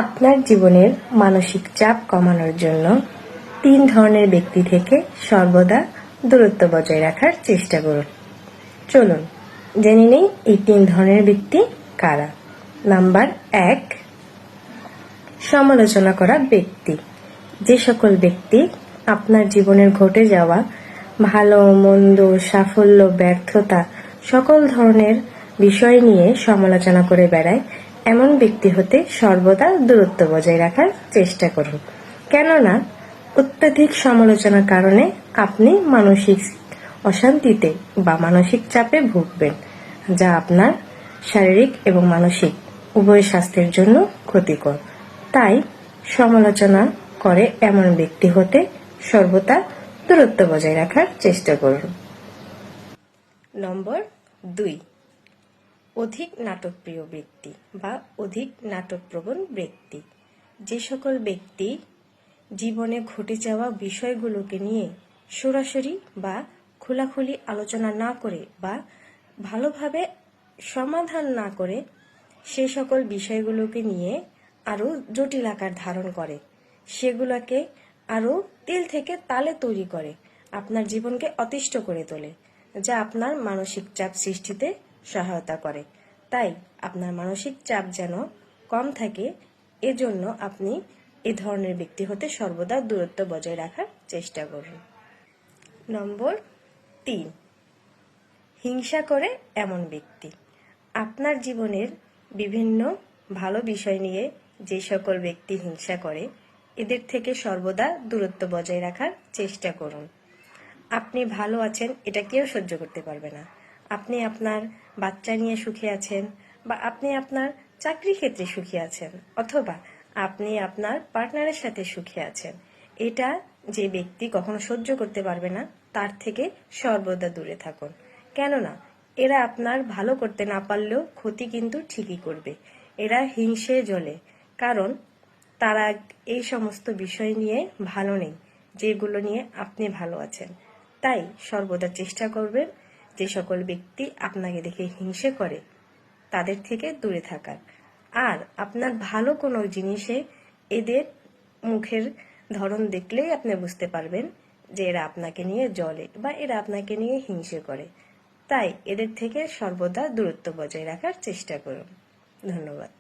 আপনার জীবনের মানসিক চাপ কমানোর জন্য 3 ধরনের ব্যক্তি থেকে সর্বদা দূরত্ব বজায় রাখার চেষ্টা করুন। চলুন জেনে নেই এই 3 ধরনের ব্যক্তি কারা। নাম্বার 1, সমালোচনা করা ব্যক্তি। যে সকল ব্যক্তি আপনার জীবনের ঘটে যাওয়া ভালো মন্দ, সাফল্য, ব্যর্থতা সকল ধরনের বিষয় নিয়ে সমালোচনা করে বেড়ায়, এমন ব্যক্তি হতে সর্বদা দূরত্ব বজায় রাখার চেষ্টা করুন। কেননা অত্যধিক সমালোচনার কারণে আপনি মানসিক অশান্তিতে বা মানসিক চাপে ভুগবেন, যা আপনার শারীরিক এবং মানসিক উভয় স্বাস্থ্যের জন্য ক্ষতিকর। তাই সমালোচনা করে এমন ব্যক্তি হতে সর্বদা দূরত্ব বজায় রাখার চেষ্টা করুন। নম্বর 2, অধিক নাটকপ্রিয় ব্যক্তি বা অধিক নাটকপ্রবণ ব্যক্তি। যে সকল ব্যক্তি জীবনে ঘটে যাওয়া বিষয়গুলোকে নিয়ে সরাসরি বা খোলাখুলি আলোচনা না করে বা ভালোভাবে সমাধান না করে সে সকল বিষয়গুলোকে নিয়ে আরো জটিল আকার ধারণ করে, সেগুলোকে আরো তিল থেকে তালে তৈরি করে আপনার জীবনকে অতিষ্ঠ করে তোলে, যা আপনার মানসিক চাপ সৃষ্টিতে সহায়তা করে। তাই আপনার মানসিক চাপ যেন কম থাকে, এজন্য আপনি এ ধরনের ব্যক্তি হতে সর্বদা দূরত্ব বজায় রাখার চেষ্টা করুন। নম্বর 3, হিংসা করে এমন ব্যক্তি। আপনার জীবনের বিভিন্ন ভালো বিষয় নিয়ে যে সকল ব্যক্তি হিংসা করে, এদের থেকে সর্বদা দূরত্ব বজায় রাখার চেষ্টা করুন। আপনি ভালো আছেন এটা কেউ সহ্য করতে পারবে না। আপনি আপনার বাচ্চা নিয়ে সুখী আছেন, বা আপনি আপনার চাকরি ক্ষেত্রে সুখী আছেন, অথবা আপনি আপনার পার্টনারের সাথে সুখী আছেন, এটা যে ব্যক্তি কখনো সহ্য করতে পারবে না, তার থেকে সর্বদা দূরে থাকুন। কেননা এরা আপনার ভালো করতে না পারলেও ক্ষতি কিন্তু ঠিকই করবে। এরা হিংসে জ্বলে, কারণ তারা এই সমস্ত বিষয় নিয়ে ভালো নেই যেগুলো নিয়ে আপনি ভালো আছেন। তাই সর্বদা চেষ্টা করবেন যে সকল ব্যক্তি আপনাকে দেখে হিংসে করে তাদের থেকে দূরে থাকার। আর আপনার ভালো কোনো জিনিসে এদের মুখের ধরন দেখলেই আপনি বুঝতে পারবেন যে এরা আপনাকে নিয়ে জ্বলে বা এরা আপনাকে নিয়ে হিংসে করে। তাই এদের থেকে সর্বদা দূরত্ব বজায় রাখার চেষ্টা করুন। ধন্যবাদ।